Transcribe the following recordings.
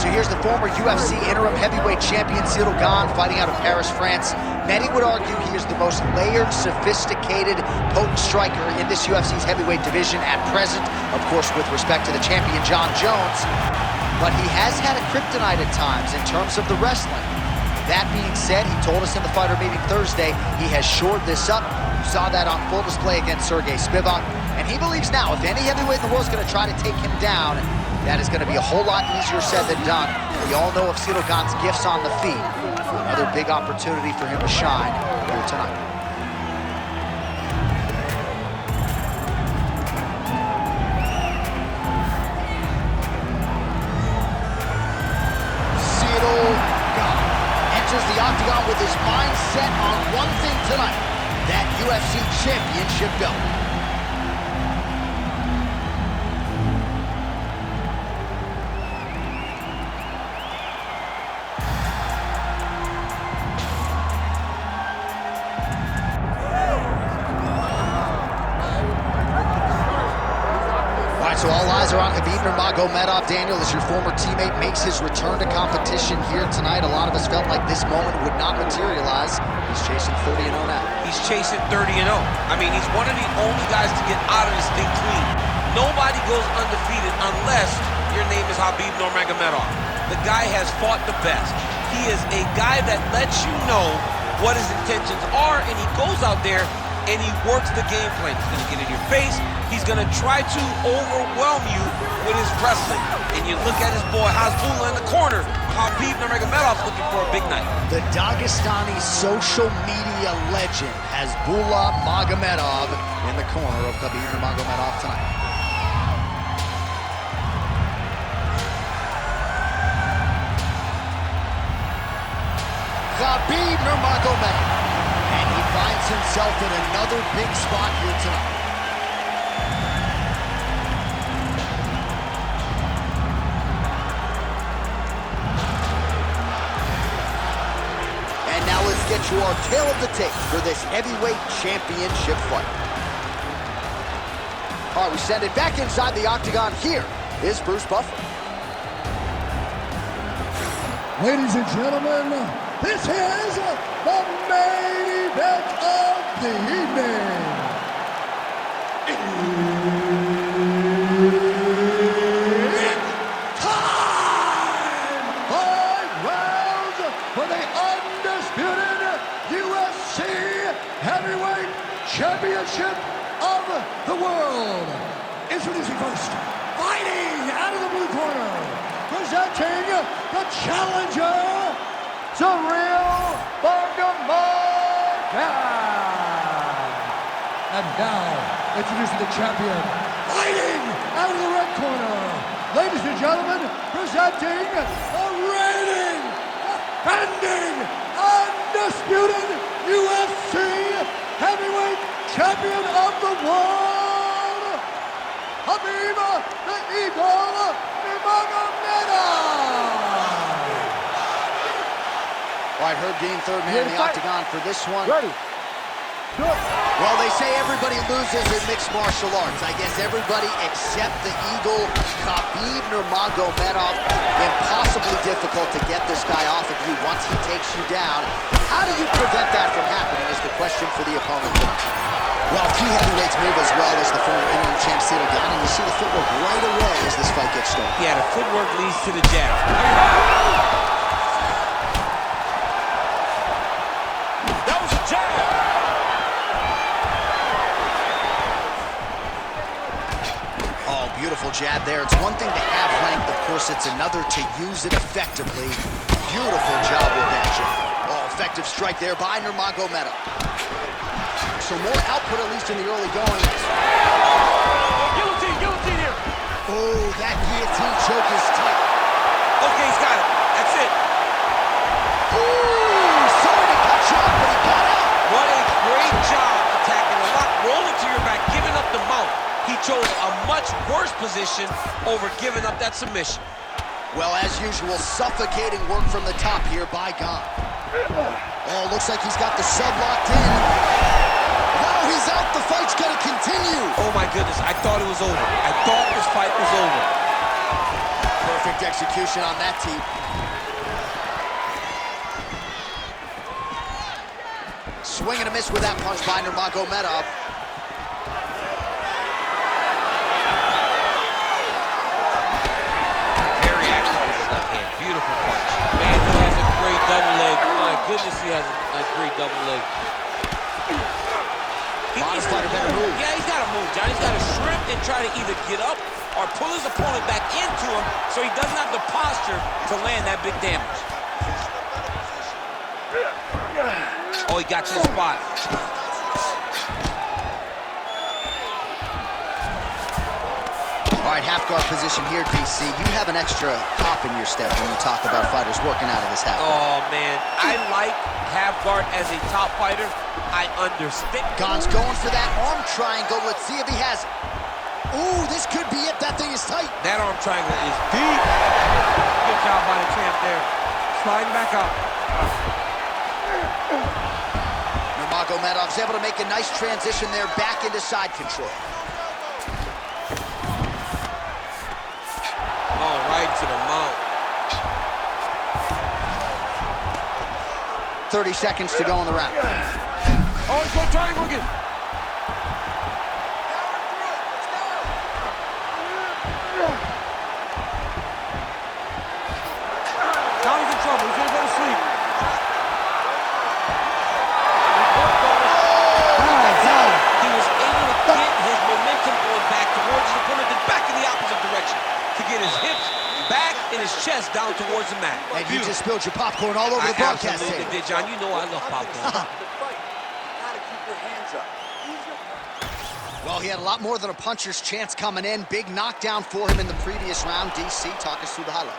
So here's the former UFC interim heavyweight champion Ciryl Gane fighting out of Paris, France. Many would argue he is the most layered, sophisticated, potent striker in this UFC's heavyweight division at present, of course with respect to the champion Jon Jones. But he has had a kryptonite at times in terms of the wrestling. That being said, he told us in the fighter meeting Thursday he has shored this up. You saw that on full display against Sergey Spivak. And he believes now if any heavyweight in the world is going to try to take him down, that is going to be a whole lot easier said than done. We all know of Ciryl Gane's gifts on the feet. Another big opportunity for him to shine here tonight. Ciryl Gane enters the octagon with his mind set on one thing tonight, that UFC championship belt. So all eyes are on Khabib Nurmagomedov. Daniel, as your former teammate makes his return to competition here tonight, a lot of us felt like this moment would not materialize. He's chasing 30-0 now. He's chasing 30-0. I mean, he's one of the only guys to get out of this thing clean. Nobody goes undefeated unless your name is Khabib Nurmagomedov. The guy has fought the best. He is a guy that lets you know what his intentions are, and he goes out there and he works the game plan. He's going to get in your face. He's going to try to overwhelm you with his wrestling. And you look at his boy Hasbulla in the corner. Khabib Nurmagomedov's looking for a big night. The Dagestani social media legend Hasbulla Magomedov in the corner of Khabib Nurmagomedov tonight. Khabib Nurmagomedov. And he finds himself in another big spot here tonight. And now let's get you our tale of the tape for this heavyweight championship fight. All right, we send it back inside the octagon. Here is Bruce Buffer. Ladies and gentlemen, this is the main event of the evening. It's time! 5 rounds for the undisputed UFC Heavyweight Championship of the world. Introducing first, fighting out of the blue corner, presenting the challenger, Ciryl. And now, introducing the champion, fighting out of the red corner. Ladies and gentlemen, presenting the reigning, defending, undisputed UFC Heavyweight Champion of the world, Khabib the Eagle Nurmagomedov. All right, Herb Dean, third man in the octagon for this one. Ready. Good. Well, they say everybody loses in mixed martial arts. I guess everybody except the Eagle, Khabib Nurmagomedov. Impossibly difficult to get this guy off of you once he takes you down. How do you prevent that from happening is the question for the opponent. Well, two heavyweights move as well as the former interim champ Ciryl Gane, and you see the footwork right away as this fight gets started. Yeah, the footwork leads to the jab. That was a jab. Oh, beautiful jab there. It's one thing to have length, of course, it's another to use it effectively. Beautiful job with that jab. Oh, effective strike there by Nurmagomedov. So more output, at least in the early going. Guillotine here. Oh, that guillotine choke is tight. Okay, he's got it. That's it. Ooh, sorry to cut you off, but he got out. What a great job attacking the lock, rolling to your back, giving up the mount. He chose a much worse position over giving up that submission. Well, as usual, suffocating work from the top here by Gane. Oh, looks like he's got the sub locked in. Wow, he's out. The fight's gonna continue. Oh my goodness, I thought it was over. I thought this fight was over. Perfect Perfect execution on that team. Swing and a miss with that punch by Nurmagomedov. Very accurate with his left hand. Beautiful punch. Man, he has a great double leg. My goodness, he has a great double leg. Modest fighter better move. Yeah, he's got to move, John. He's got to shrimp and try to either get up or pull his opponent back into him so he doesn't have the posture to land that big damage. Oh, he got to the spot. All right, half guard position here, DC. You have an extra hop in your step when you talk about fighters working out of this half guard. Oh, man. I like half guard as a top fighter. I understand. Gane's going for that arm triangle. Let's see if he has it. Ooh, this could be it. That thing is tight. That arm triangle is deep. Good job by the champ there. Sliding back up. Nurmagomedov's able to make a nice transition there back into side control. Oh, right to the mount. 30 seconds to go in the round. Oh, he's going triangle again. Now he's in trouble. He's gonna go to sleep. He was able to get his momentum going back towards his opponent, then back in the opposite direction to get his hips back and his chest down towards the mat. And you just spilled your popcorn all over the broadcast absolutely table. did, John. You know I love popcorn. Well, he had a lot more than a puncher's chance coming in. Big knockdown for him in the previous round. DC, talk us through the highlight.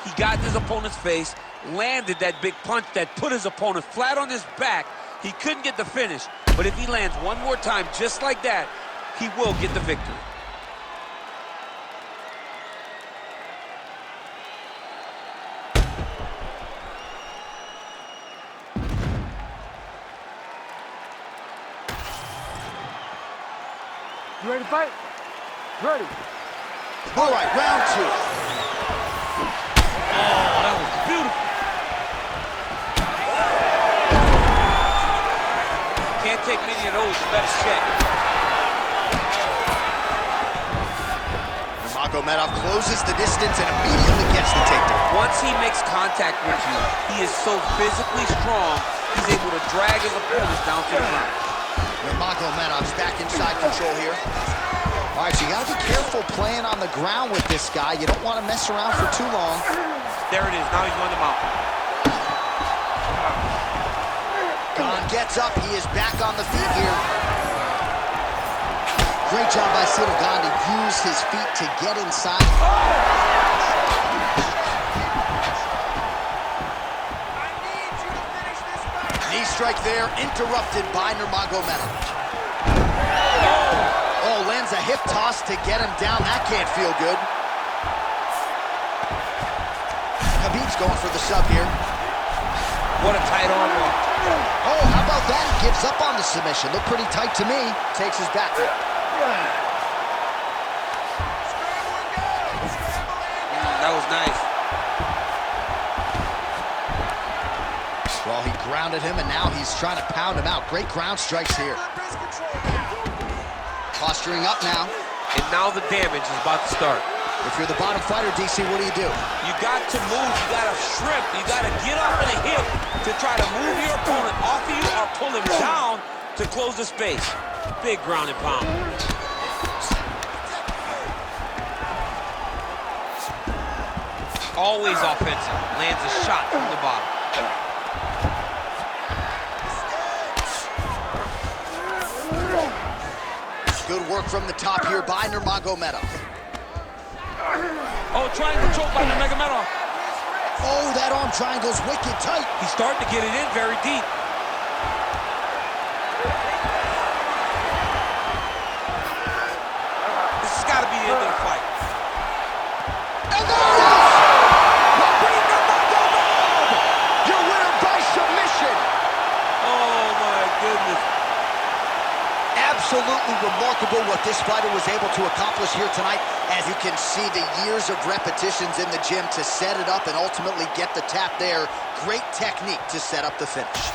He got in his opponent's face, landed that big punch that put his opponent flat on his back. He couldn't get the finish, but if he lands one more time just like that, he will get the victory. You ready to fight? Ready. All right, round two. Oh, that was beautiful. Can't take many of those, you better check. Nurmagomedov closes the distance and immediately gets the takedown. Once he makes contact with you, he is so physically strong, he's able to drag his opponents down to the ground. Nurmagomedov's back inside control here. All right, so you gotta be careful playing on the ground with this guy. You don't want to mess around for too long. There it is, now he's on the mountain. Gane gets up, he is back on the feet here. Great job by Ciryl Gane to use his feet to get inside. Knee strike there, interrupted by Nurmagomedov. Oh, lands a hip toss to get him down. That can't feel good. Khabib's going for the sub here. What a tight arm lock. Oh, how about that? He gives up on the submission. Looked pretty tight to me. Takes his back there. That was nice. Well, he grounded him, and now he's trying to pound him out. Great ground strikes here. Posturing up now. And now the damage is about to start. If you're the bottom fighter, DC, what do? You got to move, you got to shrimp, you got to get up in a hip to try to move your opponent off of you or pull him down to close the space. Big ground and pound. Always offensive, lands a shot from the bottom. Good work from the top here by Nurmagomedov. Oh, triangle choke by Nurmagomedov. Oh, that arm triangle's wicked tight. He's starting to get it in very deep. This has got to be the end of the fight. And there it is! Nurmagomedov! Your winner by submission! Oh, my goodness. Absolutely remarkable what this fighter was able to accomplish here tonight. As you can see, the years of repetitions in the gym to set it up and ultimately get the tap there. Great technique to set up the finish.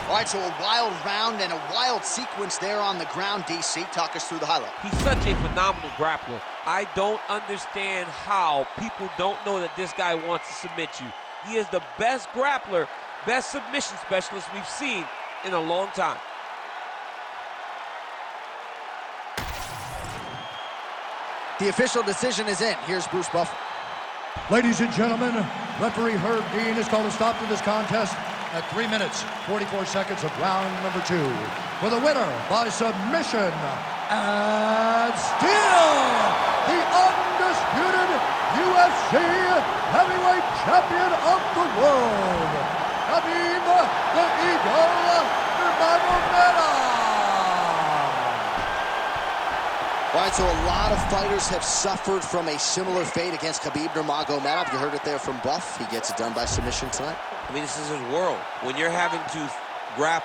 All right, so a wild round and a wild sequence there on the ground. DC, talk us through the highlight. He's such a phenomenal grappler. I don't understand how people don't know that this guy wants to submit you. He is the best grappler, best submission specialist we've seen in a long time. The official decision is in. Here's Bruce Buffer. Ladies and gentlemen, referee Herb Gane has called a stop to this contest at 3 minutes, 44 seconds of round number 2. For the winner by submission, and still the undisputed UFC heavyweight champion of the world, Khabib the Eagle Nurmagomedov. All right, so a lot of fighters have suffered from a similar fate against Khabib Nurmagomedov. You heard it there from Buff. He gets it done by submission tonight. I mean, this is his world. When you're having to grapple